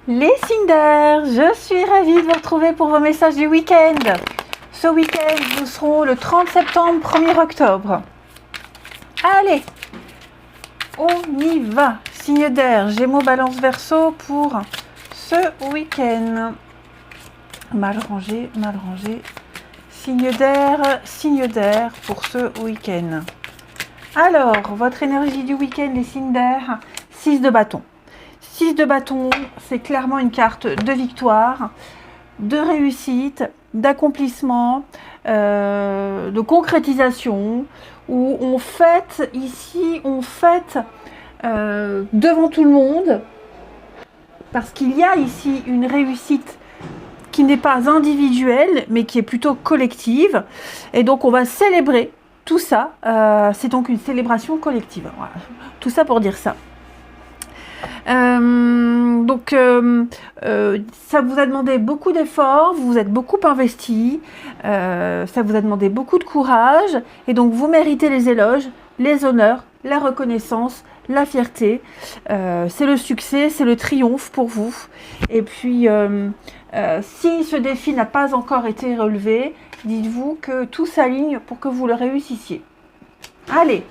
Les signes d'air, je suis ravie de vous retrouver pour vos messages du week-end. Ce week-end, nous serons le 30 septembre, 1er octobre. Allez, on y va. Signe d'air, Gémeaux, Balance, Verseau pour ce week-end. Mal rangé, mal rangé. Signe d'air pour ce week-end. Alors, votre énergie du week-end, les signes d'air, 6 de bâton. 6 de bâton, c'est clairement une carte de victoire, de réussite, d'accomplissement, de concrétisation, où on fête ici, devant tout le monde, parce qu'il y a ici une réussite qui n'est pas individuelle, mais qui est plutôt collective, et donc on va célébrer tout ça, c'est donc une célébration collective, voilà. Tout ça pour dire ça. Ça vous a demandé beaucoup d'efforts, vous vous êtes beaucoup investi, ça vous a demandé beaucoup de courage, et donc vous méritez les éloges, les honneurs, la reconnaissance, la fierté. C'est le succès, c'est le triomphe pour vous. Et puis, si ce défi n'a pas encore été relevé, dites-vous que tout s'aligne pour que vous le réussissiez. Allez!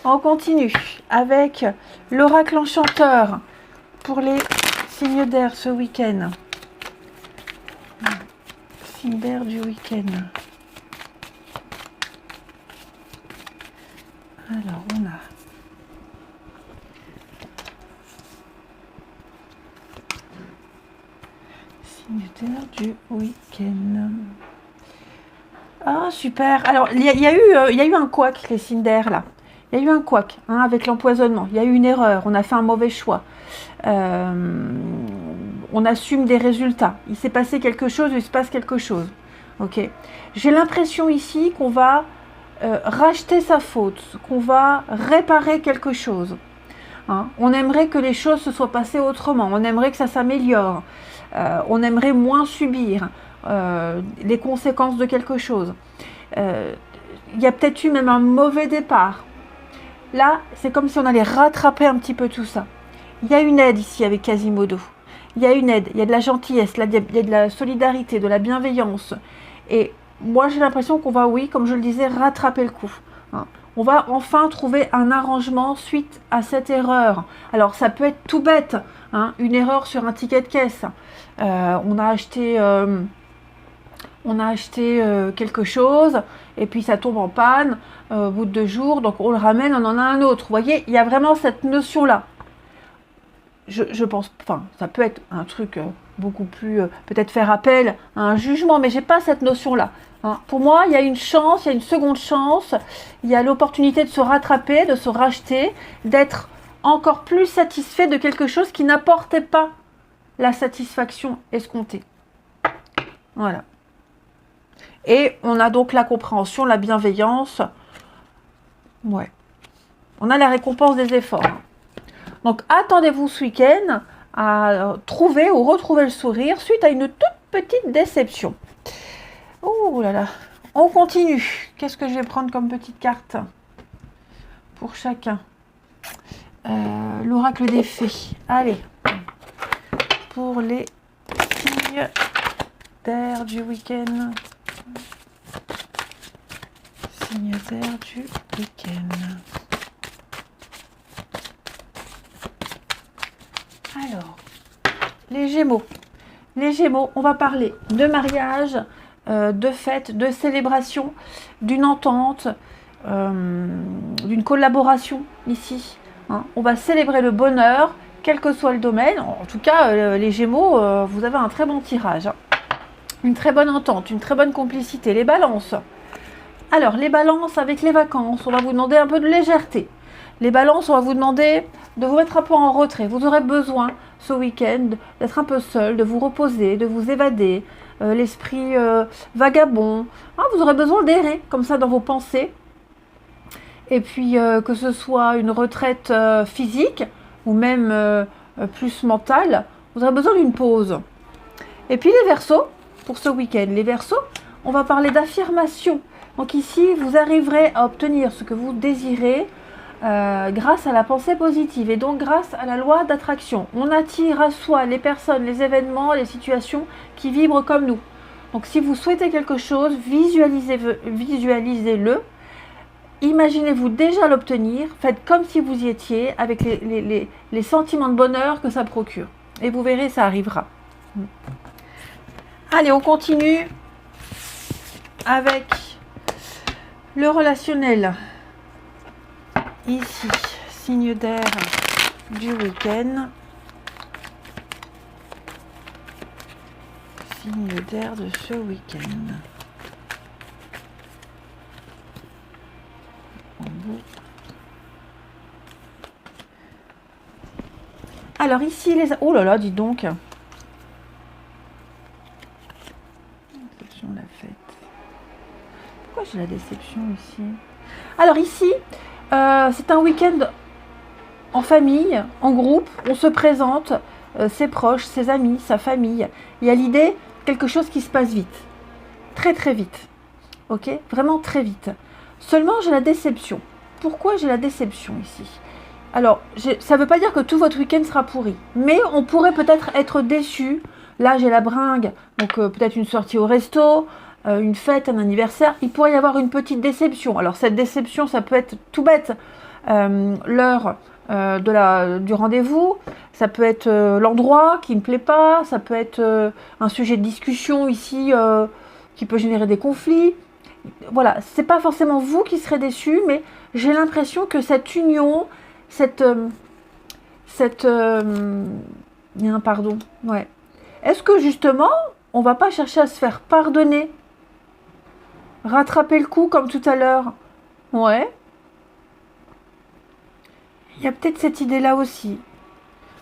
On continue avec l'oracle enchanteur pour les signes d'air ce week-end. Signes d'air du week-end. Alors, on a signes d'air du week-end. Ah, super. Alors, il y a eu un couac, les signes d'air, là. Il y a eu un couac avec l'empoisonnement. Il y a eu une erreur. On a fait un mauvais choix. On assume des résultats. Il s'est passé quelque chose, il se passe quelque chose. Ok. J'ai l'impression ici qu'on va racheter sa faute, qu'on va réparer quelque chose. On aimerait que les choses se soient passées autrement. On aimerait que ça s'améliore. On aimerait moins subir les conséquences de quelque chose. Il y a peut-être eu même un mauvais départ. Là, c'est comme si on allait rattraper un petit peu tout ça. Il y a une aide ici avec Quasimodo. Il y a une aide, il y a de la gentillesse, il y a de la solidarité, de la bienveillance. Et moi, j'ai l'impression qu'on va, oui, comme je le disais, rattraper le coup. On va enfin trouver un arrangement suite à cette erreur. Alors, ça peut être tout bête, une erreur sur un ticket de caisse. On a acheté quelque chose et puis ça tombe en panne au bout de 2 jours, donc on le ramène, on en a un autre. Vous voyez, il y a vraiment cette notion-là. Je pense, enfin, ça peut être un truc beaucoup plus, peut-être faire appel à un jugement, mais j'ai pas cette notion-là. Pour moi, il y a une chance, il y a une seconde chance, il y a l'opportunité de se rattraper, de se racheter, d'être encore plus satisfait de quelque chose qui n'apportait pas la satisfaction escomptée. Voilà. Et on a donc la compréhension, la bienveillance. Ouais. On a la récompense des efforts. Donc, attendez-vous ce week-end à trouver ou retrouver le sourire suite à une toute petite déception. Oh là là. On continue. Qu'est-ce que je vais prendre comme petite carte pour chacun? L'oracle des fées. Allez. Pour les signes d'air du week-end. Signe d'air du week-end. Alors, les Gémeaux. Les Gémeaux, on va parler de mariage, de fête, de célébration, d'une entente, d'une collaboration ici. On va célébrer le bonheur, quel que soit le domaine. En tout cas, les Gémeaux, vous avez un très bon tirage. Une très bonne entente, une très bonne complicité. Les Balances. Alors, les balances avec les vacances, on va vous demander un peu de légèreté. Les balances, on va vous demander de vous mettre un peu en retrait. Vous aurez besoin, ce week-end, d'être un peu seul, de vous reposer, de vous évader. L'esprit vagabond. Vous aurez besoin d'errer, comme ça, dans vos pensées. Et puis, que ce soit une retraite physique, ou même plus mentale, vous aurez besoin d'une pause. Et puis, les Verseaux, pour ce week-end. Les Verseaux, on va parler d'affirmation. Donc ici, vous arriverez à obtenir ce que vous désirez grâce à la pensée positive et donc grâce à la loi d'attraction. On attire à soi les personnes, les événements, les situations qui vibrent comme nous. Donc si vous souhaitez quelque chose, visualisez-le, imaginez-vous déjà l'obtenir, faites comme si vous y étiez avec les sentiments de bonheur que ça procure. Et vous verrez, ça arrivera. Allez, on continue avec le relationnel. Ici, signe d'air du week-end. Signe d'air de ce week-end. Alors ici, les... Oh là là, dis donc. Déception, la fête. Pourquoi j'ai la déception ici? Alors ici, c'est un week-end en famille, en groupe. On se présente, ses proches, ses amis, sa famille. Il y a l'idée, quelque chose qui se passe vite. Très très vite. Ok? Vraiment très vite. Seulement, j'ai la déception. Pourquoi j'ai la déception ici? Alors, ça ne veut pas dire que tout votre week-end sera pourri. Mais on pourrait peut-être être déçu. Là, j'ai la bringue. Donc, peut-être une sortie au resto, une fête, un anniversaire. Il pourrait y avoir une petite déception. Alors, cette déception, ça peut être tout bête. L'heure du rendez-vous. Ça peut être l'endroit qui ne me plaît pas. Ça peut être un sujet de discussion ici qui peut générer des conflits. Voilà, c'est pas forcément vous qui serez déçus, mais j'ai l'impression que cette union, pardon, ouais. Est-ce que justement, on va pas chercher à se faire pardonner, rattraper le coup comme tout à l'heure? Ouais. Il y a peut-être cette idée-là aussi.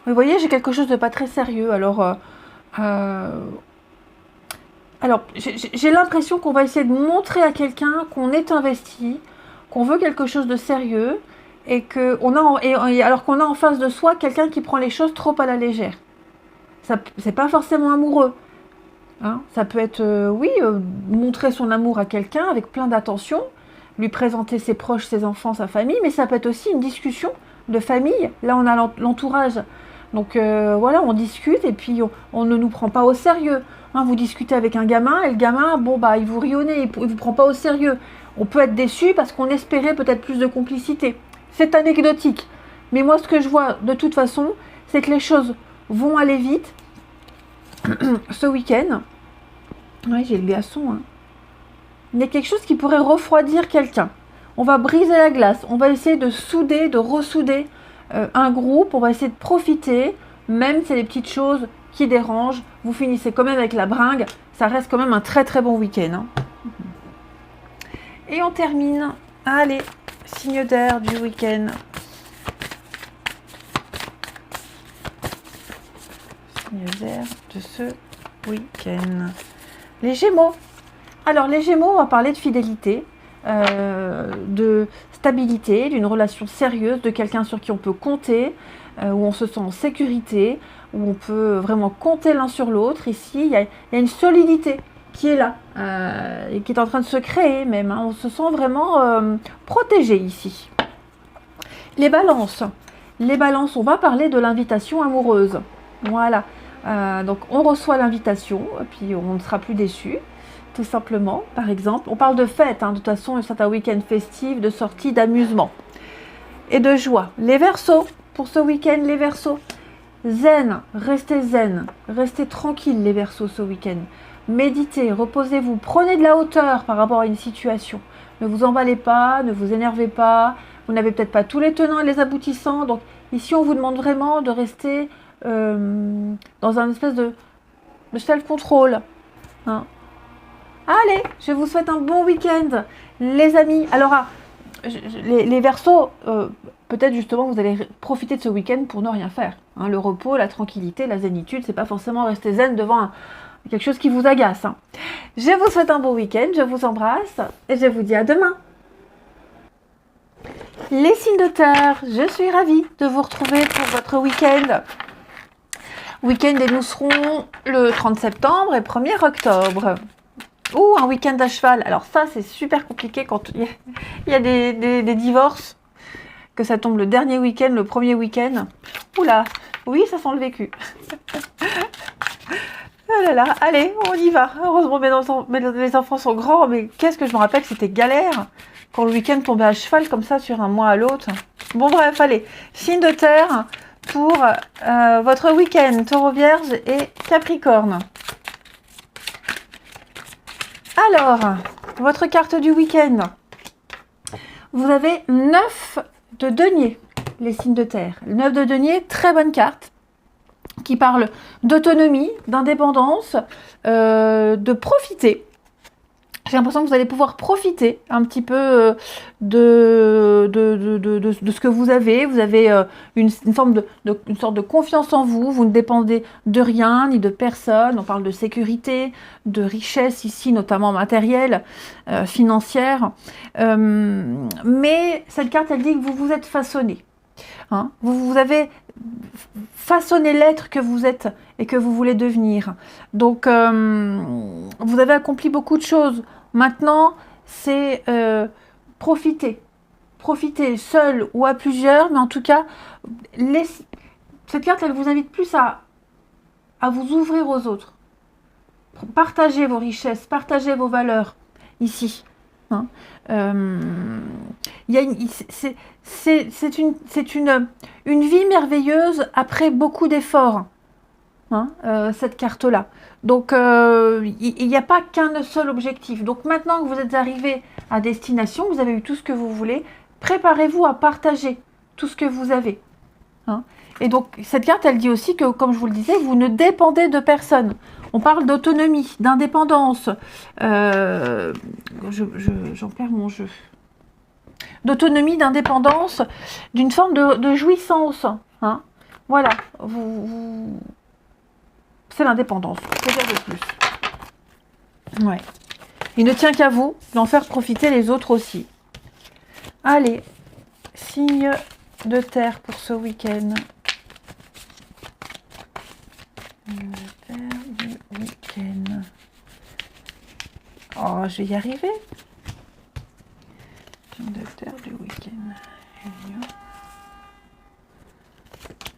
Vous voyez, j'ai quelque chose de pas très sérieux. Alors, j'ai l'impression qu'on va essayer de montrer à quelqu'un qu'on est investi, qu'on veut quelque chose de sérieux, et alors qu'on a en face de soi quelqu'un qui prend les choses trop à la légère. C'est pas forcément amoureux. Hein, ça peut être, montrer son amour à quelqu'un avec plein d'attention, lui présenter ses proches, ses enfants, sa famille, mais ça peut être aussi une discussion de famille. Là, on a l'entourage. Donc voilà, on discute et puis on ne nous prend pas au sérieux. Hein, vous discutez avec un gamin et le gamin, il vous rionnait, il ne vous prend pas au sérieux. On peut être déçu parce qu'on espérait peut-être plus de complicité. C'est anecdotique. Mais moi, ce que je vois de toute façon, c'est que les choses vont aller vite. Ce week-end, oui, j'ai le glaçon. Hein. Il y a quelque chose qui pourrait refroidir quelqu'un. On va briser la glace. On va essayer de souder, de ressouder un groupe. On va essayer de profiter, même si c'est des petites choses qui dérangent. Vous finissez quand même avec la bringue. Ça reste quand même un très très bon week-end. Hein. Et on termine. Allez, signe d'air du week-end. Signe d'air de ce week-end. Les Gémeaux. Alors les Gémeaux, on va parler de fidélité, de stabilité, d'une relation sérieuse, de quelqu'un sur qui on peut compter, où on se sent en sécurité, où on peut vraiment compter l'un sur l'autre. Ici, il y a une solidité qui est là, et qui est en train de se créer même. Hein. On se sent vraiment protégé ici. Les balances, on va parler de l'invitation amoureuse. Voilà, donc on reçoit l'invitation, et puis on ne sera plus déçu. Tout simplement, par exemple. On parle de fête, hein, de toute façon, c'est un week-end festif, de sortie, d'amusement et de joie. Les Verseaux, pour ce week-end, les Verseaux, zen, restez tranquille les Verseaux ce week-end. Méditez, reposez-vous, prenez de la hauteur par rapport à une situation. Ne vous emballez pas, ne vous énervez pas, vous n'avez peut-être pas tous les tenants et les aboutissants, donc ici on vous demande vraiment de rester dans un espèce de self-control. Hein. Allez, je vous souhaite un bon week-end, les amis. Alors, les Verseaux, peut-être justement vous allez profiter de ce week-end pour ne rien faire. Hein, le repos, la tranquillité, la zénitude, c'est pas forcément rester zen devant quelque chose qui vous agace. Hein. Je vous souhaite un bon week-end, je vous embrasse et je vous dis à demain. Les signes de terre, je suis ravie de vous retrouver pour votre week-end. Week-end et nous serons le 30 septembre et 1er octobre. Ou un week-end à cheval. Alors ça, c'est super compliqué quand il y a des divorces. que ça tombe le dernier week-end, le premier week-end. Oula, oui, ça sent le vécu. Oh là là, allez, on y va. Heureusement, les enfants sont grands, mais qu'est-ce que je me rappelle, c'était galère quand le week-end tombait à cheval comme ça sur un mois à l'autre. Bon bref, allez, signe de terre pour votre week-end, Taureau, Vierge et Capricorne. Alors, votre carte du week-end. Vous avez 9 de denier, les signes de terre. Le 9 de denier, très bonne carte, qui parle d'autonomie, d'indépendance, de profiter. J'ai l'impression que vous allez pouvoir profiter un petit peu de ce que vous avez. Vous avez une sorte de confiance en vous. Vous ne dépendez de rien ni de personne. On parle de sécurité, de richesse ici, notamment matérielle, financière. Mais cette carte, elle dit que vous vous êtes façonné. Hein, vous avez façonné l'être que vous êtes et que vous voulez devenir. Donc, vous avez accompli beaucoup de choses. Maintenant, c'est profiter. Profiter seul ou à plusieurs, mais en tout cas, cette carte, elle vous invite plus à vous ouvrir aux autres. Partagez vos richesses, partagez vos valeurs ici. Hein. C'est une vie merveilleuse après beaucoup d'efforts, hein, cette carte-là. Donc, il n'y a pas qu'un seul objectif. Donc, maintenant que vous êtes arrivé à destination, vous avez eu tout ce que vous voulez, préparez-vous à partager tout ce que vous avez. Hein. Et donc, cette carte, elle dit aussi que, comme je vous le disais, vous ne dépendez de personne. On parle d'autonomie, d'indépendance. J'en perds mon jeu. D'autonomie, d'indépendance, d'une forme de jouissance. Hein. Voilà. C'est l'indépendance. Que dire de plus? Ouais. Il ne tient qu'à vous d'en faire profiter les autres aussi. Allez. Signe de terre pour ce week-end. Week-end. Oh, je vais y arriver. De terre du week-end.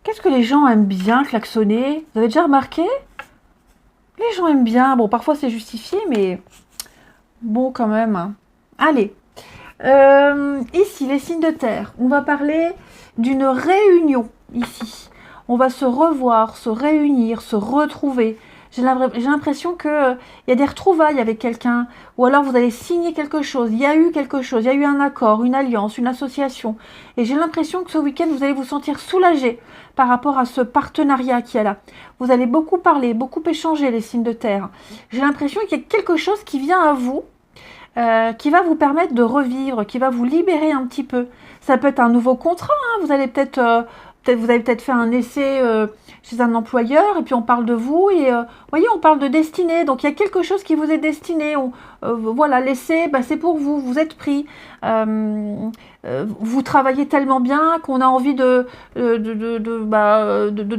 Qu'est-ce que les gens aiment bien klaxonner? Vous avez déjà remarqué? Les gens aiment bien. Bon, parfois c'est justifié, mais bon, quand même. Hein. Allez. Ici, les signes de terre. On va parler d'une réunion ici. On va se revoir, se réunir, se retrouver. J'ai l'impression qu'il y a des retrouvailles avec quelqu'un, ou alors vous allez signer quelque chose, il y a eu quelque chose, il y a eu un accord, une alliance, une association. Et j'ai l'impression que ce week-end, vous allez vous sentir soulagé par rapport à ce partenariat qui est là. Vous allez beaucoup parler, beaucoup échanger, les signes de terre. J'ai l'impression qu'il y a quelque chose qui vient à vous, qui va vous permettre de revivre, qui va vous libérer un petit peu. Ça peut être un nouveau contrat, hein, vous allez vous avez peut-être fait un essai chez un employeur et puis on parle de vous et voyez, on parle de destinée. Donc il y a quelque chose qui vous est destiné. Voilà, l'essai, c'est pour vous. Vous êtes pris. Vous travaillez tellement bien qu'on a envie de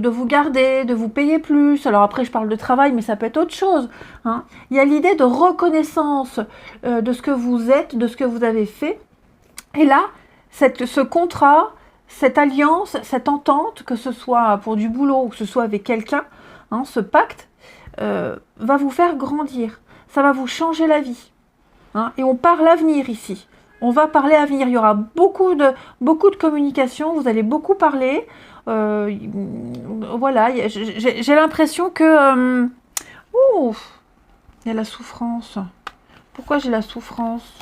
vous garder, de vous payer plus. Alors après, je parle de travail, mais ça peut être autre chose. Hein. Il y a l'idée de reconnaissance de ce que vous êtes, de ce que vous avez fait. Et là, ce contrat, cette alliance, cette entente, que ce soit pour du boulot ou que ce soit avec quelqu'un, hein, ce pacte, va vous faire grandir. Ça va vous changer la vie. Hein, et on parle avenir ici. On va parler avenir. Il y aura beaucoup de communication. Vous allez beaucoup parler. Voilà. J'ai l'impression que... il y a la souffrance. Pourquoi j'ai la souffrance?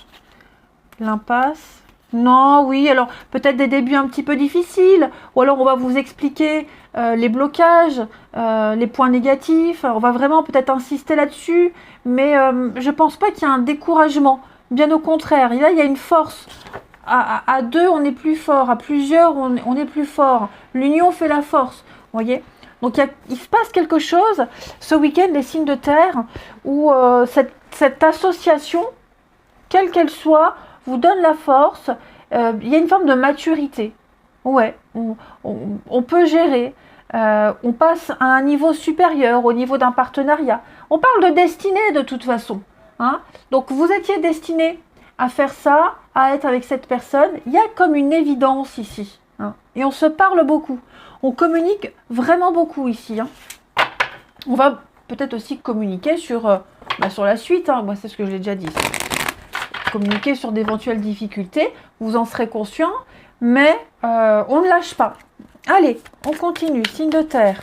L'impasse. Non, oui, alors peut-être des débuts un petit peu difficiles, ou alors on va vous expliquer les blocages, les points négatifs, on va vraiment peut-être insister là-dessus, mais je pense pas qu'il y ait un découragement, bien au contraire, et là il y a une force, à deux on est plus fort, à plusieurs on est plus fort, l'union fait la force, vous voyez. Donc il se passe quelque chose ce week-end, les signes de terre, où cette association, quelle qu'elle soit, vous donne la force, il y a une forme de maturité. Ouais, on peut gérer, on passe à un niveau supérieur, au niveau d'un partenariat. On parle de destinée de toute façon. Hein. Donc vous étiez destiné à faire ça, à être avec cette personne. Il y a comme une évidence ici. Hein. Et on se parle beaucoup. On communique vraiment beaucoup ici. Hein. On va peut-être aussi communiquer sur la suite. Hein. Moi, c'est ce que j'ai déjà dit. Communiquer sur d'éventuelles difficultés. Vous en serez conscient. Mais on ne lâche pas. Allez, on continue. Signe de terre.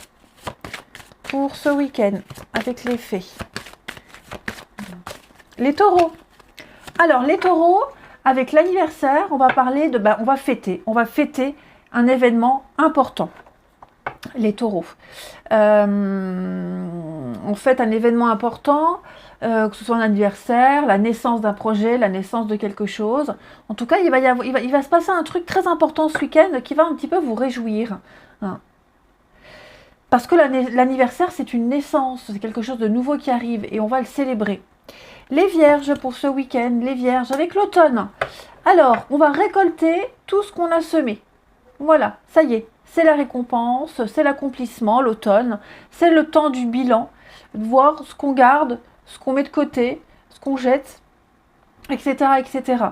Pour ce week-end. Avec les fées. Les taureaux. Alors, les taureaux, avec l'anniversaire, on va parler de... on va fêter un événement important. Les taureaux. On fête un événement important, que ce soit un anniversaire, la naissance d'un projet, la naissance de quelque chose. En tout cas, il va se passer un truc très important ce week-end qui va un petit peu vous réjouir. Hein. Parce que l'anniversaire, c'est une naissance, c'est quelque chose de nouveau qui arrive et on va le célébrer. Les vierges pour ce week-end, les vierges avec l'automne. Alors, on va récolter tout ce qu'on a semé. Voilà, ça y est, c'est la récompense, c'est l'accomplissement, l'automne. C'est le temps du bilan, de voir ce qu'on garde, ce qu'on met de côté, ce qu'on jette, etc., etc.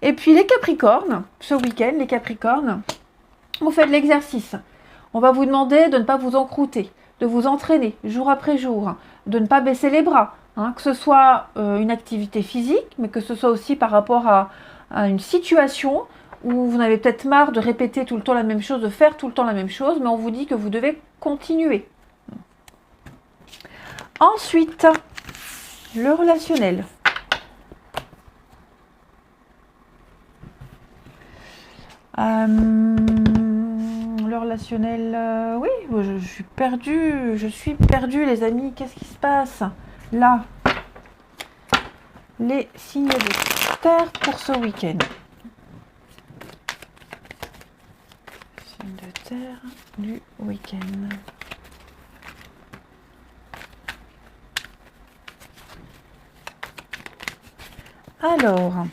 Et puis les capricornes, ce week-end, les capricornes, on fait de l'exercice. On va vous demander de ne pas vous encrouter, de vous entraîner jour après jour, de ne pas baisser les bras. Hein, que ce soit une activité physique, mais que ce soit aussi par rapport à une situation où vous en avez peut-être marre de répéter tout le temps la même chose, de faire tout le temps la même chose, mais on vous dit que vous devez continuer. Ensuite, le relationnel. Le relationnel, oui, je suis perdue, les amis, qu'est-ce qui se passe ? Là, les signes de terre pour ce week-end. Signes de terre du week-end. Alors,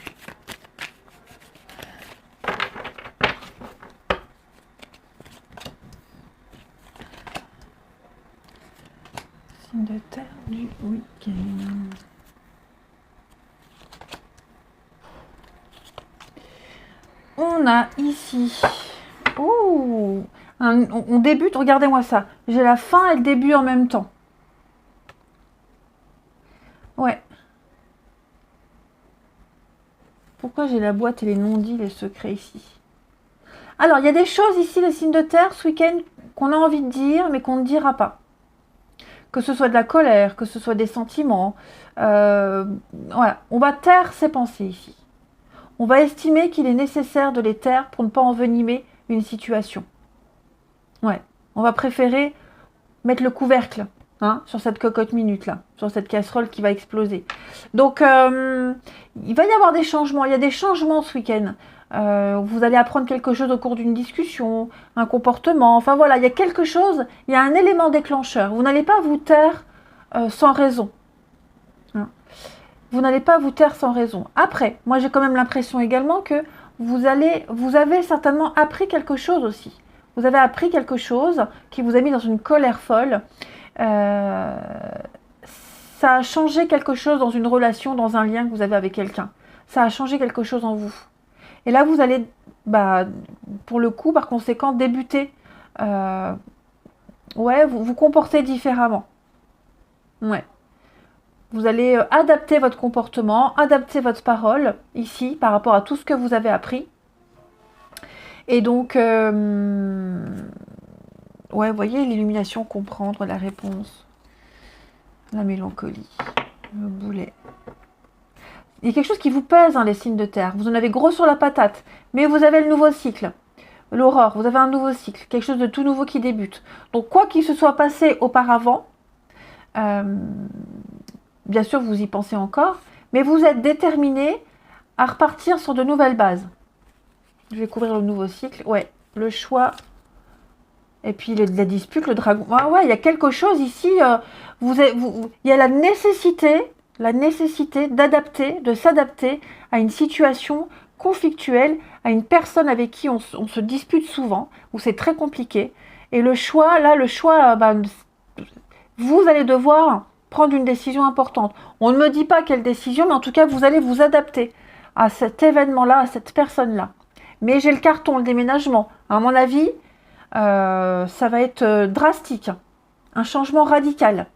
signes de terre du week-end. On a ici, on débute, regardez-moi ça, j'ai la fin et le début en même temps. Ouais. Pourquoi j'ai la boîte et les non-dits, les secrets ici? Alors, il y a des choses ici, les signes de terre, ce week-end, qu'on a envie de dire, mais qu'on ne dira pas. Que ce soit de la colère, que ce soit des sentiments. Voilà, on va taire ses pensées ici. On va estimer qu'il est nécessaire de les taire pour ne pas envenimer une situation. Ouais, on va préférer mettre le couvercle sur cette cocotte minute là, sur cette casserole qui va exploser. Donc, il va y avoir des changements. Il y a des changements ce week-end. Vous allez apprendre quelque chose au cours d'une discussion, un comportement. Enfin voilà, il y a quelque chose, il y a un élément déclencheur. Vous n'allez pas vous taire sans raison. Vous n'allez pas vous taire sans raison. Après, moi j'ai quand même l'impression également que vous avez certainement appris quelque chose aussi. Vous avez appris quelque chose qui vous a mis dans une colère folle. Ça a changé quelque chose dans une relation, dans un lien que vous avez avec quelqu'un. Ça a changé quelque chose en vous. Et là, vous allez, pour le coup, par conséquent, débuter. Vous comporter différemment. Ouais. Vous allez adapter votre comportement, adapter votre parole, ici, par rapport à tout ce que vous avez appris. Et donc, vous voyez, l'illumination, comprendre la réponse. La mélancolie, le boulet. Il y a quelque chose qui vous pèse, les signes de terre. Vous en avez gros sur la patate, mais vous avez le nouveau cycle. L'aurore, vous avez un nouveau cycle, quelque chose de tout nouveau qui débute. Donc, quoi qu'il se soit passé auparavant, bien sûr, vous y pensez encore, mais vous êtes déterminé à repartir sur de nouvelles bases. Je vais couvrir le nouveau cycle. Ouais, le choix. Et puis la dispute, le dragon. Il y a quelque chose ici. Il y a la nécessité d'adapter, de s'adapter à une situation conflictuelle, à une personne avec qui on se dispute souvent, où c'est très compliqué. Et le choix, vous allez devoir prendre une décision importante. On ne me dit pas quelle décision, mais en tout cas, vous allez vous adapter à cet événement-là, à cette personne-là. Mais j'ai le carton, le déménagement. À mon avis, ça va être drastique. Un changement radical.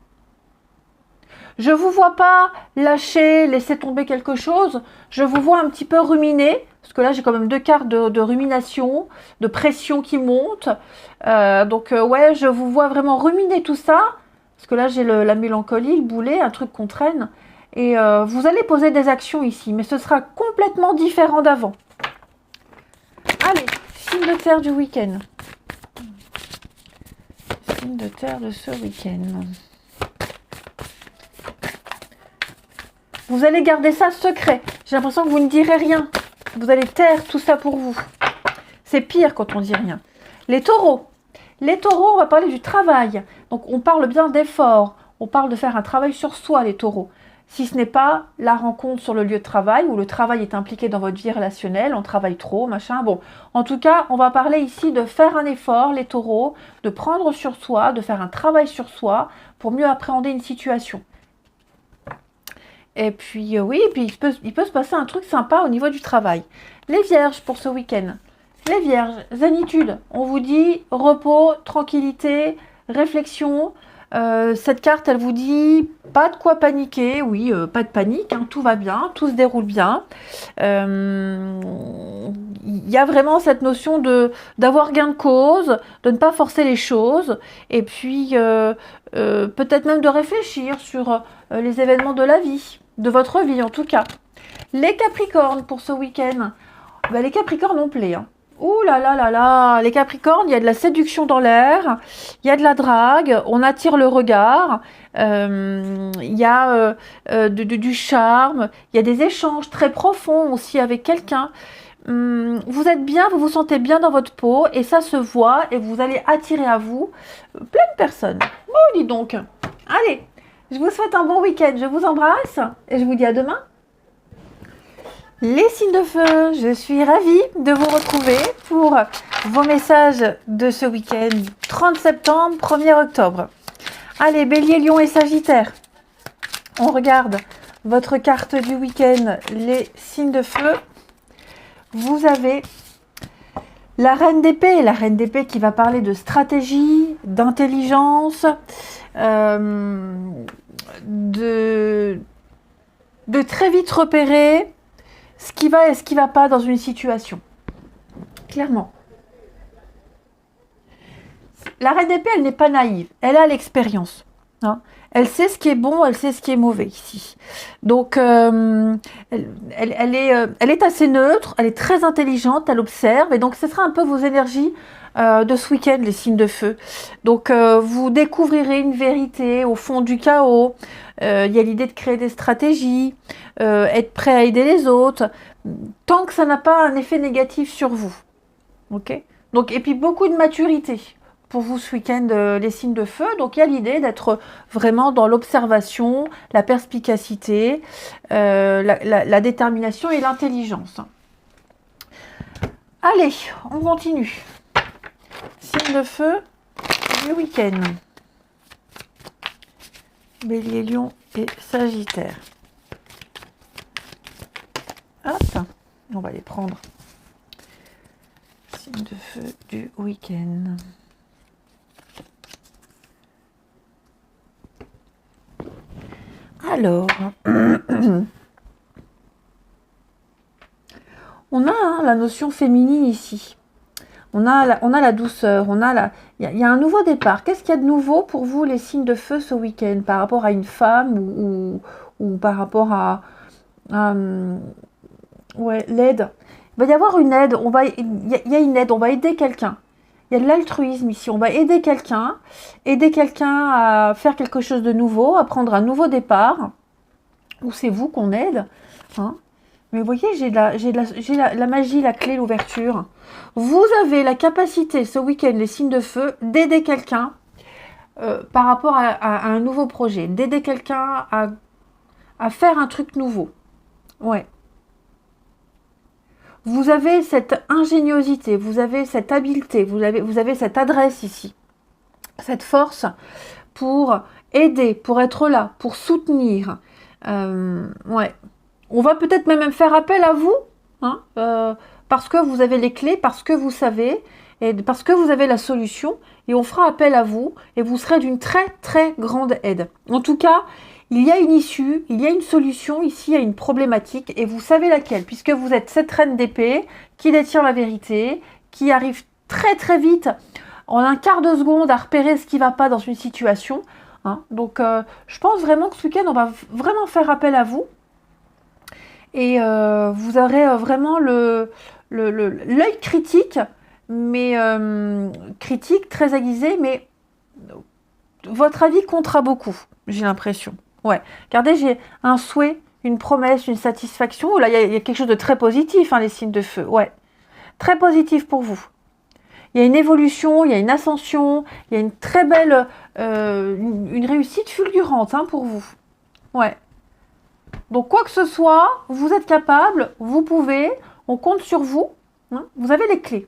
Je ne vous vois pas lâcher, laisser tomber quelque chose. Je vous vois un petit peu ruminer. Parce que là, j'ai quand même 2 cartes de rumination, de pression qui monte. Ouais, je vous vois vraiment ruminer tout ça. Parce que là, j'ai la mélancolie, le boulet, un truc qu'on traîne. Et vous allez poser des actions ici. Mais ce sera complètement différent d'avant. Allez, signe de terre du week-end. Signe de terre de ce week-end. Vous allez garder ça secret. J'ai l'impression que vous ne direz rien. Vous allez taire tout ça pour vous. C'est pire quand on dit rien. Les taureaux. Les taureaux, on va parler du travail. Donc, on parle bien d'effort. On parle de faire un travail sur soi, les taureaux. Si ce n'est pas la rencontre sur le lieu de travail, où le travail est impliqué dans votre vie relationnelle, on travaille trop, machin. Bon, en tout cas, on va parler ici de faire un effort, les taureaux, de prendre sur soi, de faire un travail sur soi pour mieux appréhender une situation. Et puis, oui, puis il peut se passer un truc sympa au niveau du travail. Les vierges pour ce week-end. Les vierges, zénitude. On vous dit repos, tranquillité, réflexion. Cette carte, elle vous dit pas de quoi paniquer. Oui, pas de panique, hein, tout va bien, tout se déroule bien. Il y a vraiment cette notion d'avoir gain de cause, de ne pas forcer les choses. Et puis, peut-être même de réfléchir sur les événements de la vie. De votre vie en tout cas. Les Capricornes pour ce week-end. Ben, les Capricornes ont plaît. Hein. Ouh là là là là. Les Capricornes, il y a de la séduction dans l'air. Il y a de la drague. On attire le regard. Il y a du charme. Il y a des échanges très profonds aussi avec quelqu'un. Vous êtes bien, vous vous sentez bien dans votre peau. Et ça se voit. Et vous allez attirer à vous plein de personnes. Bon, dis donc. Allez. Je vous souhaite un bon week-end, je vous embrasse et je vous dis à demain. Les signes de feu, je suis ravie de vous retrouver pour vos messages de ce week-end 30 septembre, 1er octobre. Allez, Bélier, Lion et Sagittaire, on regarde votre carte du week-end, les signes de feu. Vous avez la Reine d'épée qui va parler de stratégie, d'intelligence, de très vite repérer ce qui va et ce qui ne va pas dans une situation. Clairement. La Reine d'épée, elle n'est pas naïve. Elle a l'expérience. Hein. Elle sait ce qui est bon, elle sait ce qui est mauvais ici. Donc, elle est assez neutre, elle est très intelligente, elle observe. Et donc, ce sera un peu vos énergies de ce week-end, les signes de feu. Donc, vous découvrirez une vérité au fond du chaos. Il y a l'idée de créer des stratégies, être prêt à aider les autres, tant que ça n'a pas un effet négatif sur vous. Ok ? Donc, et puis, beaucoup de maturité pour vous ce week-end, les signes de feu. Donc, il y a l'idée d'être vraiment dans l'observation, la perspicacité, la détermination et l'intelligence. Allez, on continue. Signe de feu, le week-end. Bélier, Lion et Sagittaire. Hop, on va les prendre. Signe de feu du week-end. Alors, on a la notion féminine ici. On a la douceur, il y a un nouveau départ. Qu'est-ce qu'il y a de nouveau pour vous, les signes de feu, ce week-end, par rapport à une femme ou par rapport à l'aide? Il va y avoir une aide, il y a une aide, on va aider quelqu'un. Il y a de l'altruisme ici, on va aider quelqu'un à faire quelque chose de nouveau, à prendre un nouveau départ, ou c'est vous qu'on aide. Hein. Mais vous voyez, j'ai la magie, la clé, l'ouverture. Vous avez la capacité, ce week-end, les signes de feu, d'aider quelqu'un par rapport à un nouveau projet, d'aider quelqu'un à faire un truc nouveau. Ouais. Vous avez cette ingéniosité, vous avez cette habileté, vous avez cette adresse ici, cette force pour aider, pour être là, pour soutenir. Ouais. On va peut-être même faire appel à vous, hein, parce que vous avez les clés, parce que vous savez, et parce que vous avez la solution, et on fera appel à vous, et vous serez d'une très très grande aide. En tout cas, il y a une issue, il y a une solution, ici il y a une problématique, et vous savez laquelle, puisque vous êtes cette reine d'épée qui détient la vérité, qui arrive très très vite, en un quart de seconde, à repérer ce qui ne va pas dans une situation. Hein. Donc je pense vraiment que ce week-end, on va vraiment faire appel à vous, et vous aurez vraiment l'œil critique, mais critique, très aiguisé, mais votre avis comptera beaucoup, j'ai l'impression. Ouais, regardez, j'ai un souhait, une promesse, une satisfaction. Là, il y a quelque chose de très positif, hein, les signes de feu. Ouais, très positif pour vous. Il y a une évolution, il y a une ascension, il y a une très belle, une réussite fulgurante, hein, pour vous. Ouais. Donc, quoi que ce soit, vous êtes capable, vous pouvez, on compte sur vous. Hein, vous avez les clés.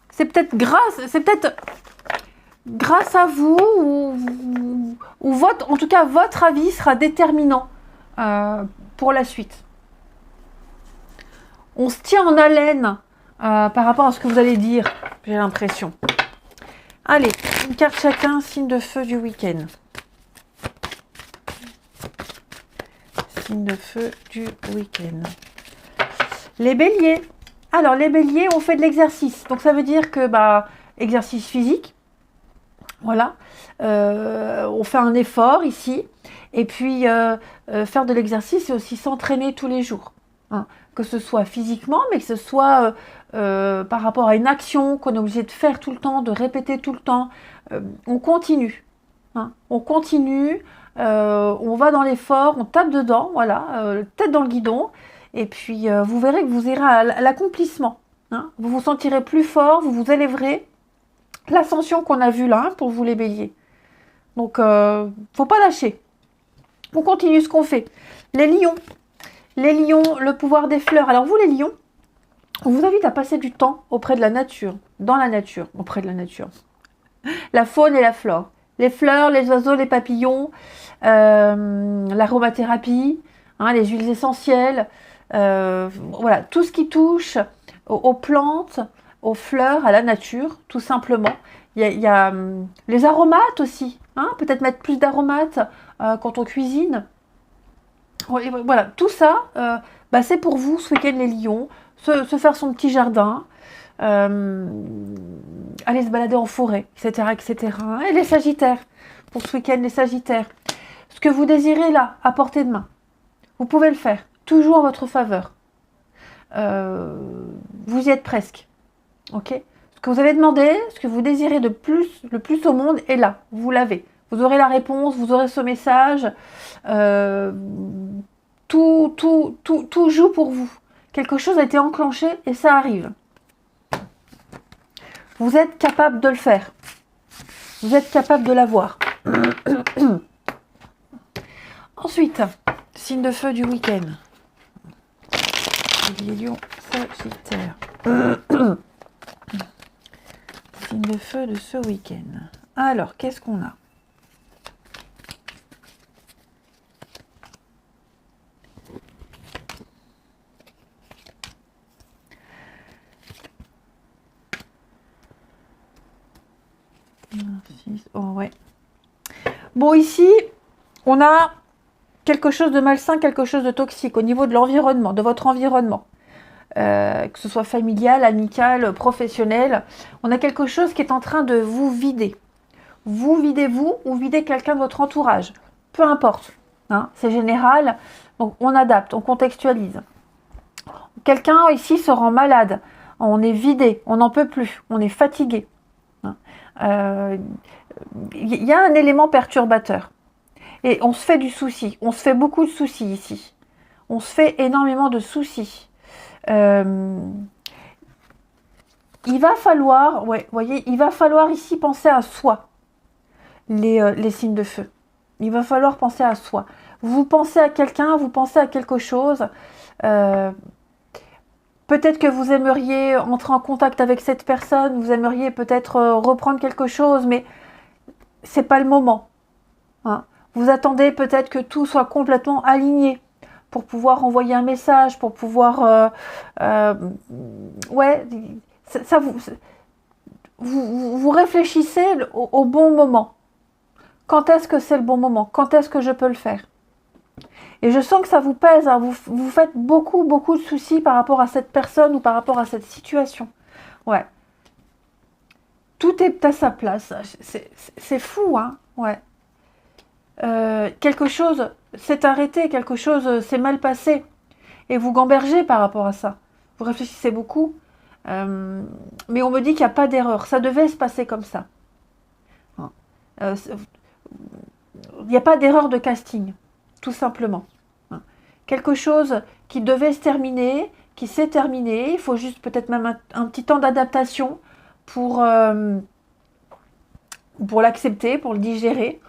C'est peut-être grâce à vous, ou en tout cas votre avis sera déterminant pour la suite. On se tient en haleine par rapport à ce que vous allez dire, j'ai l'impression. Allez, une carte chacun, signe de feu du week-end. Signe de feu du week-end. Les béliers. Alors, les béliers, on fait de l'exercice. Donc, ça veut dire que, exercice physique. Voilà. On fait un effort ici. Et puis, faire de l'exercice, c'est aussi s'entraîner tous les jours. Hein. Que ce soit physiquement, mais que ce soit par rapport à une action qu'on est obligé de faire tout le temps, de répéter tout le temps. On continue. Hein. On continue. On va dans l'effort, on tape dedans. Voilà. Tête dans le guidon. Et puis, vous verrez que vous irez à l'accomplissement. Hein. Vous vous sentirez plus fort, vous vous élèverez. L'ascension qu'on a vue là, hein, pour vous les béliers. Donc, faut pas lâcher. On continue ce qu'on fait. Les lions. Les lions, le pouvoir des fleurs. Alors, vous les lions, on vous invite à passer du temps auprès de la nature. Dans la nature, auprès de la nature. La faune et la flore. Les fleurs, les oiseaux, les papillons, l'aromathérapie, hein, les huiles essentielles. Voilà, tout ce qui touche aux plantes, aux fleurs, à la nature, tout simplement. Il y a les aromates aussi, hein, peut-être mettre plus d'aromates quand on cuisine. Voilà, tout ça, c'est pour vous ce week-end les lions, se faire son petit jardin, aller se balader en forêt, etc., etc. Et les sagittaires, pour ce week-end les sagittaires. Ce que vous désirez là, à portée de main, vous pouvez le faire. Toujours en votre faveur. Vous y êtes presque. Ok. Ce que vous avez demandé, ce que vous désirez le plus au monde est là. Vous l'avez. Vous aurez la réponse, vous aurez ce message. Tout joue pour vous. Quelque chose a été enclenché et ça arrive. Vous êtes capable de le faire. Vous êtes capable de l'avoir. Ensuite, signe de feu du week-end. Les lions sagittaires. Signe de feu de ce week-end. Alors, qu'est-ce qu'on a? Oh, ouais. Bon, ici, on a quelque chose de malsain, quelque chose de toxique au niveau de l'environnement, de votre environnement. Que ce soit familial, amical, professionnel. On a quelque chose qui est en train de vous vider. Vous videz vous ou videz quelqu'un de votre entourage. Peu importe. Hein, c'est général. Donc on adapte, on contextualise. Quelqu'un ici se rend malade. On est vidé, on n'en peut plus, on est fatigué. Il y a un élément perturbateur. Et on se fait du souci. On se fait beaucoup de soucis ici. On se fait énormément de soucis. Il va falloir, voyez, il va falloir ici penser à soi, les signes de feu. Il va falloir penser à soi. Vous pensez à quelqu'un, vous pensez à quelque chose. Peut-être que vous aimeriez entrer en contact avec cette personne, vous aimeriez peut-être reprendre quelque chose, mais c'est pas le moment. Hein. Vous attendez peut-être que tout soit complètement aligné pour pouvoir envoyer un message, pour pouvoir... ouais, ça vous réfléchissez au bon moment. Quand est-ce que c'est le bon moment? Quand est-ce que je peux le faire? Et je sens que ça vous pèse, hein. Vous faites beaucoup de soucis par rapport à cette personne ou par rapport à cette situation. Ouais. Tout est à sa place. C'est fou, hein. Ouais. Quelque chose s'est arrêté, quelque chose s'est mal passé. Et vous gambergez par rapport à ça. Vous réfléchissez beaucoup. Mais on me dit qu'il n'y a pas d'erreur. Ça devait se passer comme ça. Il n'y a pas d'erreur de casting, tout simplement. Quelque chose qui devait se terminer, qui s'est terminé. Il faut juste peut-être même un petit temps d'adaptation pour l'accepter, pour le digérer.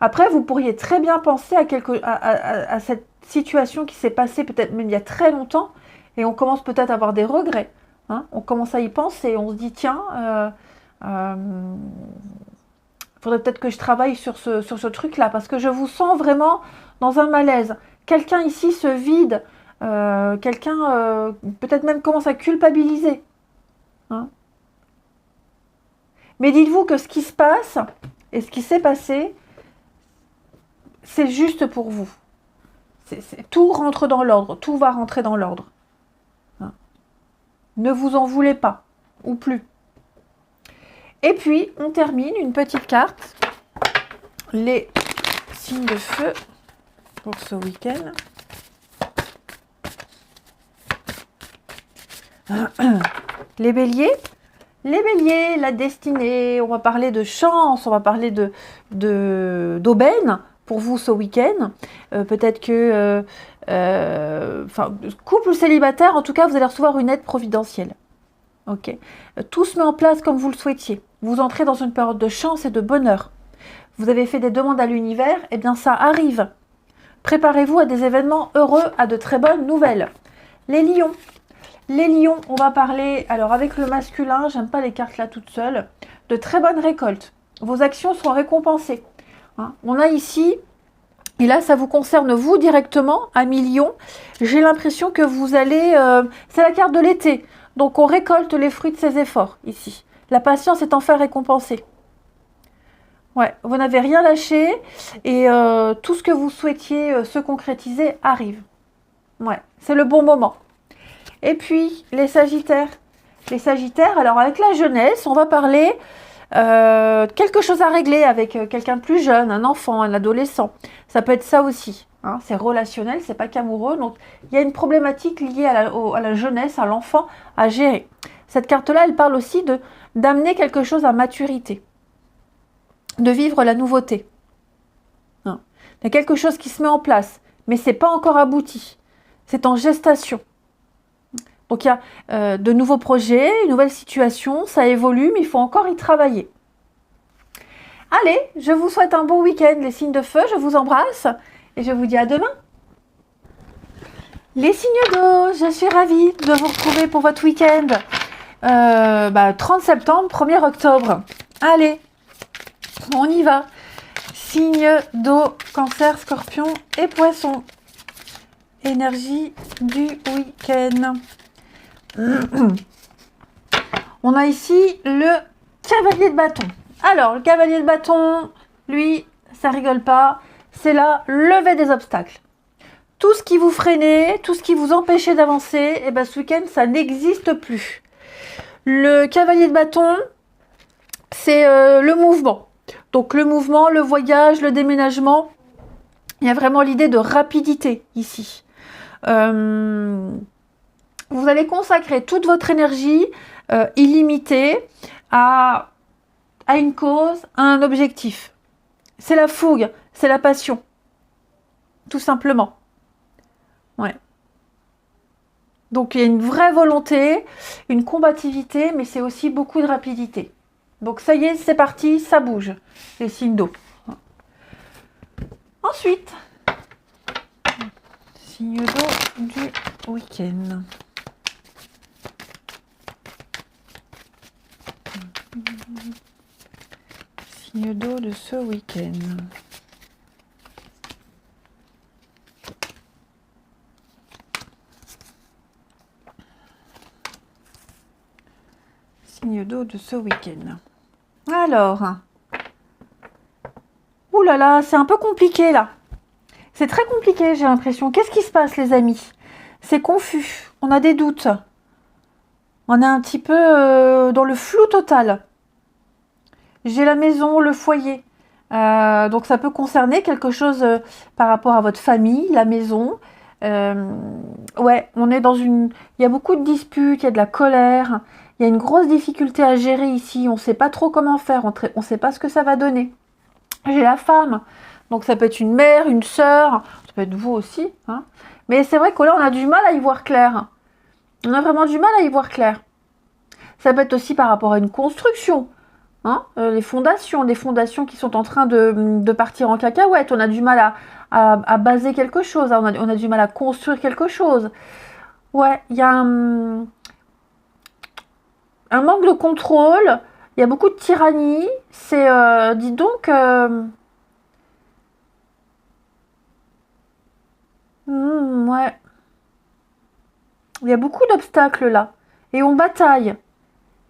Après, vous pourriez très bien penser à cette situation qui s'est passée peut-être même il y a très longtemps et on commence peut-être à avoir des regrets. On commence à y penser, on se dit tiens, faudrait peut-être que je travaille sur ce truc-là parce que je vous sens vraiment dans un malaise. Quelqu'un ici se vide, quelqu'un peut-être même commence à culpabiliser. Mais dites-vous que ce qui se passe et ce qui s'est passé, c'est juste pour vous. Tout rentre dans l'ordre, tout va rentrer dans l'ordre. Ne vous en voulez pas, ou plus. Et puis, on termine une petite carte. Les signes de feu pour ce week-end. Les béliers. Les béliers, la destinée. On va parler de chance, on va parler d'aubaine pour vous ce week-end. Peut-être que... couple ou célibataire, en tout cas, vous allez recevoir une aide providentielle. Ok. Tout se met en place comme vous le souhaitiez. Vous entrez dans une période de chance et de bonheur. Vous avez fait des demandes à l'univers, et bien ça arrive. Préparez-vous à des événements heureux, à de très bonnes nouvelles. Les lions. Les lions, on va parler, alors avec le masculin, j'aime pas les cartes là toutes seules, de très bonnes récoltes. Vos actions seront récompensées. On a ici, et là ça vous concerne vous directement, amis lions, j'ai l'impression que vous allez, c'est la carte de l'été, donc on récolte les fruits de ses efforts ici. La patience est enfin récompensée. Ouais, vous n'avez rien lâché et tout ce que vous souhaitiez se concrétiser arrive. Ouais, c'est le bon moment. Et puis, les sagittaires. Les sagittaires, alors avec la jeunesse, on va parler quelque chose à régler avec quelqu'un de plus jeune, un enfant, un adolescent. Ça peut être ça aussi. C'est relationnel, c'est pas qu'amoureux. Donc, il y a une problématique liée à la jeunesse, à l'enfant, à gérer. Cette carte-là, elle parle aussi d'amener quelque chose à maturité. De vivre la nouveauté. Il y a quelque chose qui se met en place, mais c'est pas encore abouti. C'est en gestation. Donc il y a de nouveaux projets, une nouvelle situation, ça évolue, mais il faut encore y travailler. Allez, je vous souhaite un bon week-end, les signes de feu, je vous embrasse et je vous dis à demain. Les signes d'eau, je suis ravie de vous retrouver pour votre week-end. 30 septembre, 1er octobre. Allez, on y va. Signes d'eau, cancer, scorpion et poisson. Énergie du week-end. On a ici le cavalier de bâton. Alors, le cavalier de bâton, lui, ça rigole pas. C'est la levée des obstacles. Tout ce qui vous freinait, tout ce qui vous empêchait d'avancer, et ben ce week-end, ça n'existe plus. Le cavalier de bâton, c'est le mouvement. Donc le mouvement, le voyage, le déménagement. Il y a vraiment l'idée de rapidité ici. Vous allez consacrer toute votre énergie illimitée à une cause, à un objectif. C'est la fougue, c'est la passion. Tout simplement. Ouais. Donc il y a une vraie volonté, une combativité, mais c'est aussi beaucoup de rapidité. Donc ça y est, c'est parti, ça bouge, les signes d'eau. Ensuite, signe d'eau du week-end. Signe d'eau de ce week-end. signe d'eau de ce week-end. Alors, ouh là là, c'est un peu compliqué là. C'est très compliqué, j'ai l'impression. Qu'est-ce qui se passe, les amis? C'est confus. On a des doutes. On est un petit peu dans le flou total. J'ai la maison, le foyer. Donc ça peut concerner quelque chose par rapport à votre famille, la maison. Ouais, on est dans une... Il y a beaucoup de disputes, il y a de la colère. Il y a une grosse difficulté à gérer ici. On ne sait pas trop comment faire. On ne sait pas ce que ça va donner. J'ai la femme. Donc ça peut être une mère, une sœur. Ça peut être vous aussi. Hein. Mais c'est vrai que là, on a du mal à y voir clair. On a vraiment du mal à y voir clair. Ça peut être aussi par rapport à une construction. Hein, les fondations qui sont en train de partir en cacahuète. On a du mal à baser quelque chose. On a du mal à construire quelque chose. Ouais, il y a un manque de contrôle. Il y a beaucoup de tyrannie. C'est, dis donc... ouais. Il y a beaucoup d'obstacles là. Et on bataille.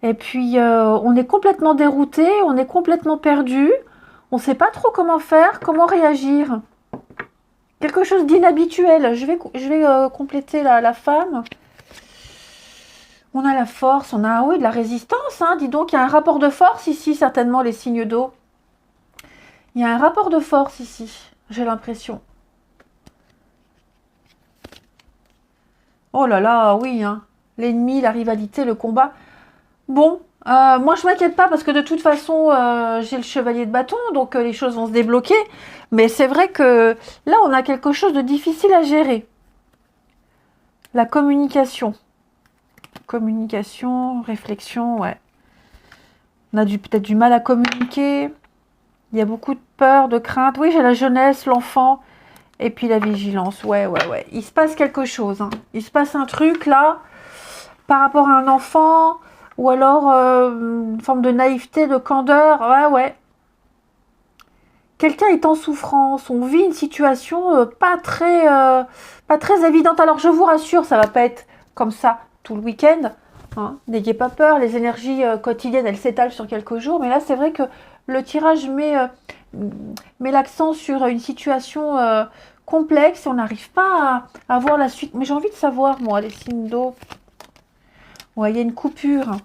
Et puis, on est complètement dérouté, on est complètement perdu. On ne sait pas trop comment faire, comment réagir. Quelque chose d'inhabituel. Je vais compléter la femme. On a la force, on a, oui, de la résistance. Hein. Dis donc, il y a un rapport de force ici, certainement, les signes d'eau. Il y a un rapport de force ici, j'ai l'impression. Oh là là, oui. Hein. L'ennemi, la rivalité, le combat. Bon, moi je m'inquiète pas parce que de toute façon j'ai le chevalier de bâton, donc les choses vont se débloquer. Mais c'est vrai que là on a quelque chose de difficile à gérer. La communication. Communication, réflexion, ouais. On a peut-être du mal à communiquer. Il y a beaucoup de peur, de crainte. Oui, j'ai la jeunesse, l'enfant et puis la vigilance. Ouais. Il se passe quelque chose. Hein. Il se passe un truc là par rapport à un enfant. Ou alors une forme de naïveté, de candeur. Ouais. Quelqu'un est en souffrance. On vit une situation pas très évidente. Alors je vous rassure, ça va pas être comme ça tout le week-end. Hein. N'ayez pas peur. Les énergies quotidiennes, elles s'étalent sur quelques jours. Mais là, c'est vrai que le tirage met l'accent sur une situation complexe. On n'arrive pas à voir la suite. Mais j'ai envie de savoir, moi, les signes d'eau. Ouais, il y a une coupure.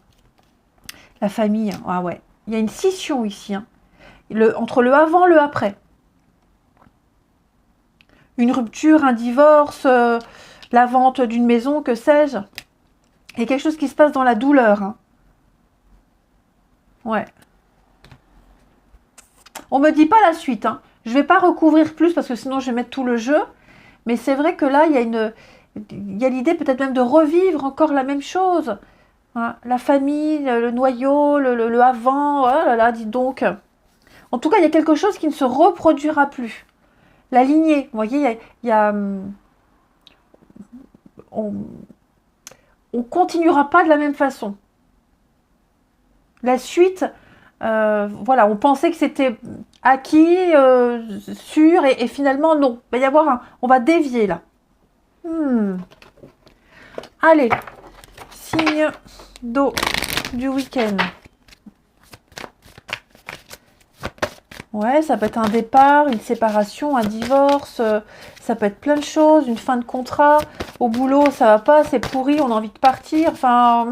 La famille, ah ouais. Il y a une scission ici. Hein. Entre le avant et le après. Une rupture, un divorce, la vente d'une maison, que sais-je. Il y a quelque chose qui se passe dans la douleur. Hein. Ouais. On me dit pas la suite. Hein. Je vais pas recouvrir plus parce que sinon je vais mettre tout le jeu. Mais c'est vrai que là, il y a l'idée peut-être même de revivre encore la même chose. Hein, la famille, le noyau, le avant, oh là là, dis donc. En tout cas, il y a quelque chose qui ne se reproduira plus. La lignée, vous voyez, on continuera pas de la même façon. La suite, voilà, on pensait que c'était acquis, sûr, et finalement non. Il va y avoir on va dévier là. Allez, signe d'eau du week-end. Ouais, ça peut être un départ, une séparation, un divorce, ça peut être plein de choses, une fin de contrat. Au boulot, ça va pas, c'est pourri, on a envie de partir. Enfin,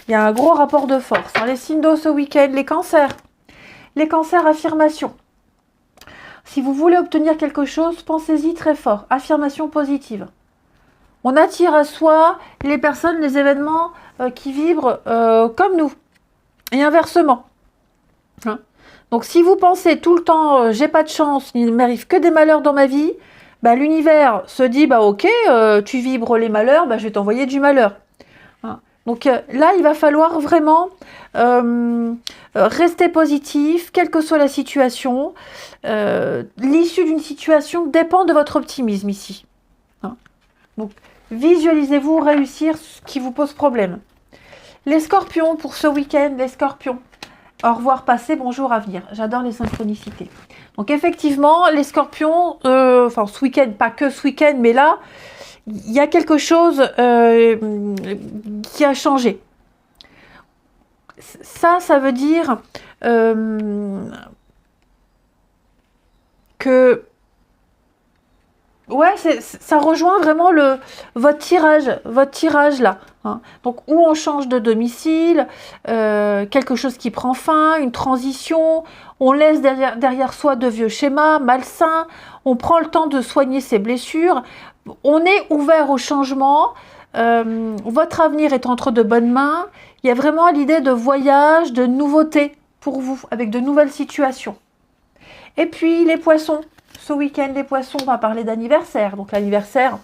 il y a un gros rapport de force. Hein. Les signes d'eau ce week-end, les cancers. Les cancers, affirmation. Si vous voulez obtenir quelque chose, pensez-y très fort. Affirmation positive. On attire à soi les personnes, les événements qui vibrent comme nous. Et inversement. Hein. Donc si vous pensez tout le temps j'ai pas de chance, il ne m'arrive que des malheurs dans ma vie, bah, l'univers se dit bah ok, tu vibres les malheurs, bah, je vais t'envoyer du malheur. Hein. Donc là il va falloir vraiment rester positif, quelle que soit la situation. L'issue d'une situation dépend de votre optimisme ici. Hein. Donc visualisez-vous réussir ce qui vous pose problème. Les scorpions pour ce week-end, les scorpions. Au revoir passé, bonjour avenir. J'adore les synchronicités. Donc effectivement, les scorpions, enfin ce week-end, pas que ce week-end, mais là, il y a quelque chose qui a changé. ça veut dire que ouais, ça rejoint vraiment votre tirage là. Hein. Donc, où on change de domicile, quelque chose qui prend fin, une transition, on laisse derrière soi de vieux schémas malsains, on prend le temps de soigner ses blessures, on est ouvert au changement, votre avenir est entre de bonnes mains, il y a vraiment l'idée de voyage, de nouveauté pour vous, avec de nouvelles situations. Et puis, les poissons. Ce week-end, les poissons, on va parler d'anniversaire. Donc l'anniversaire,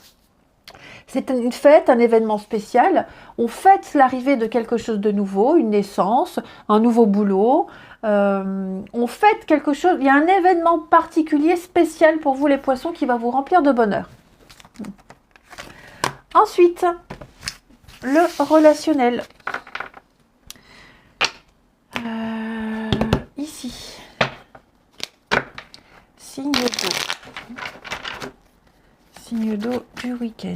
c'est une fête, un événement spécial. On fête l'arrivée de quelque chose de nouveau, une naissance, un nouveau boulot. On fête quelque chose, il y a un événement particulier, spécial pour vous les poissons qui va vous remplir de bonheur. Ensuite, le relationnel. Ici. Signe d'eau. Signe d'eau du week-end.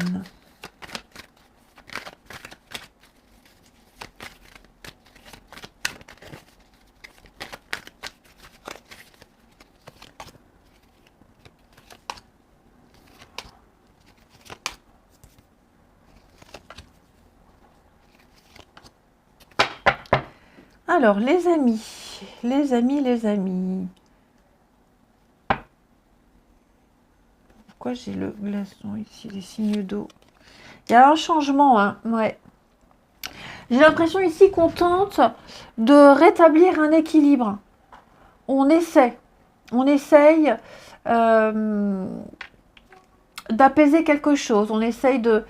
Alors, les amis. Pourquoi j'ai le glaçon ici, les signes d'eau? Il y a un changement, hein, ouais. J'ai l'impression ici qu'on tente de rétablir un équilibre. On essaye d'apaiser quelque chose, on essaye de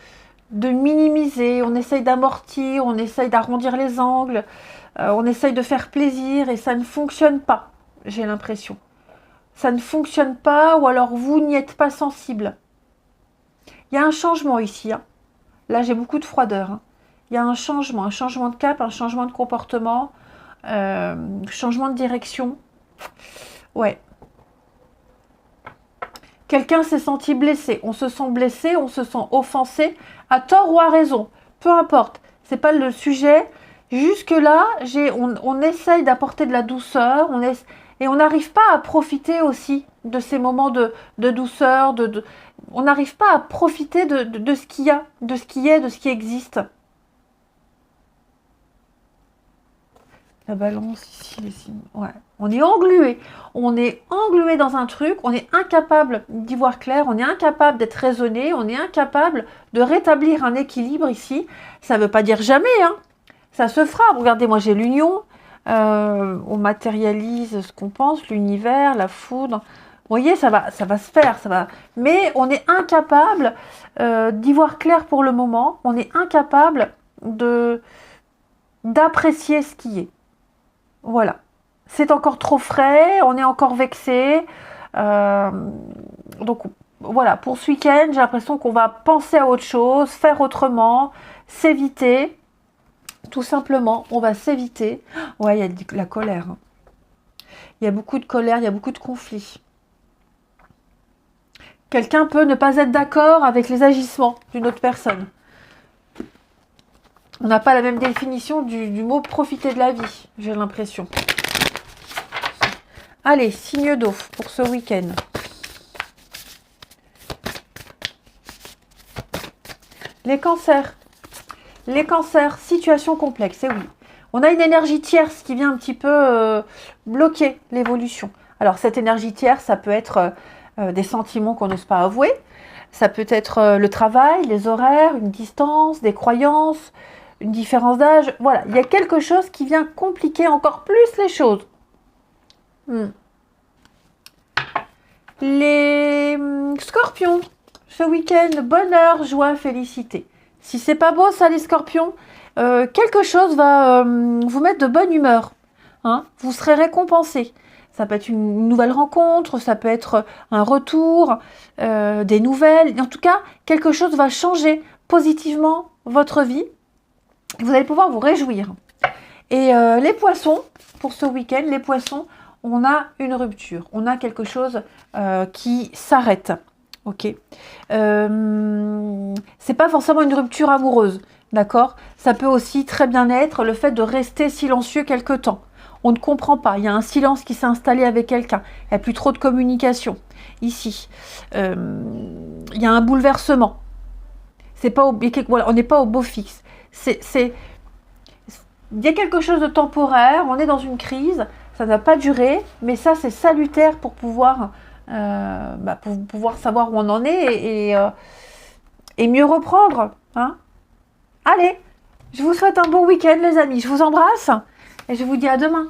minimiser, on essaye d'amortir, on essaye d'arrondir les angles, on essaye de faire plaisir et ça ne fonctionne pas, j'ai l'impression. Ça ne fonctionne pas ou alors vous n'y êtes pas sensible. Il y a un changement ici. Hein. Là, j'ai beaucoup de froideur. Hein. Il y a un changement de cap, un changement de comportement, changement de direction. Ouais. Quelqu'un s'est senti blessé. On se sent blessé, on se sent offensé, à tort ou à raison. Peu importe. C'est pas le sujet. Jusque-là, on essaye d'apporter de la douceur, et on n'arrive pas à profiter aussi de ces moments de douceur, on n'arrive pas à profiter de ce qu'il y a, de ce qui est, de ce qui existe. La balance ici, les signes. Ouais. On est englué dans un truc, on est incapable d'y voir clair, on est incapable d'être raisonné, on est incapable de rétablir un équilibre ici. Ça ne veut pas dire jamais, hein. Ça se fera. Regardez, moi j'ai l'union. On matérialise ce qu'on pense, l'univers, la foudre. Vous voyez, ça va se faire, Mais on est incapable d'y voir clair pour le moment. On est incapable d'apprécier ce qui est. Voilà. C'est encore trop frais, on est encore vexé. Donc voilà, pour ce week-end, j'ai l'impression qu'on va penser à autre chose, faire autrement, s'éviter. Tout simplement, on va s'éviter. Ouais, il y a de la colère. Il y a beaucoup de colère, il y a beaucoup de conflits. Quelqu'un peut ne pas être d'accord avec les agissements d'une autre personne. On n'a pas la même définition du mot profiter de la vie, j'ai l'impression. Allez, signe d'eau pour ce week-end. Les cancers. Les cancers, situation complexe, et oui. On a une énergie tierce qui vient un petit peu bloquer l'évolution. Alors cette énergie tierce, ça peut être des sentiments qu'on n'ose pas avouer. Ça peut être le travail, les horaires, une distance, des croyances, une différence d'âge. Voilà, il y a quelque chose qui vient compliquer encore plus les choses. Les scorpions, ce week-end, bonheur, joie, félicité. Si c'est pas beau ça les scorpions, quelque chose va vous mettre de bonne humeur. Hein, vous serez récompensé. Ça peut être une nouvelle rencontre, ça peut être un retour, des nouvelles. En tout cas, quelque chose va changer positivement votre vie. Vous allez pouvoir vous réjouir. Et les poissons, pour ce week-end, les poissons, on a une rupture. On a quelque chose qui s'arrête. Ok. C'est pas forcément une rupture amoureuse, D'accord? Ça peut aussi très bien être le fait de rester silencieux quelque temps. On ne comprend pas, il y a un silence qui s'est installé avec quelqu'un, il n'y a plus trop de communication. Ici, il y a un bouleversement. C'est pas voilà, on n'est pas au beau fixe. Il y a quelque chose de temporaire, on est dans une crise, ça ne va pas durer, mais ça c'est salutaire pour pouvoir savoir où on en est et mieux reprendre. Hein. Allez, je vous souhaite un bon week-end les amis, je vous embrasse et je vous dis à demain.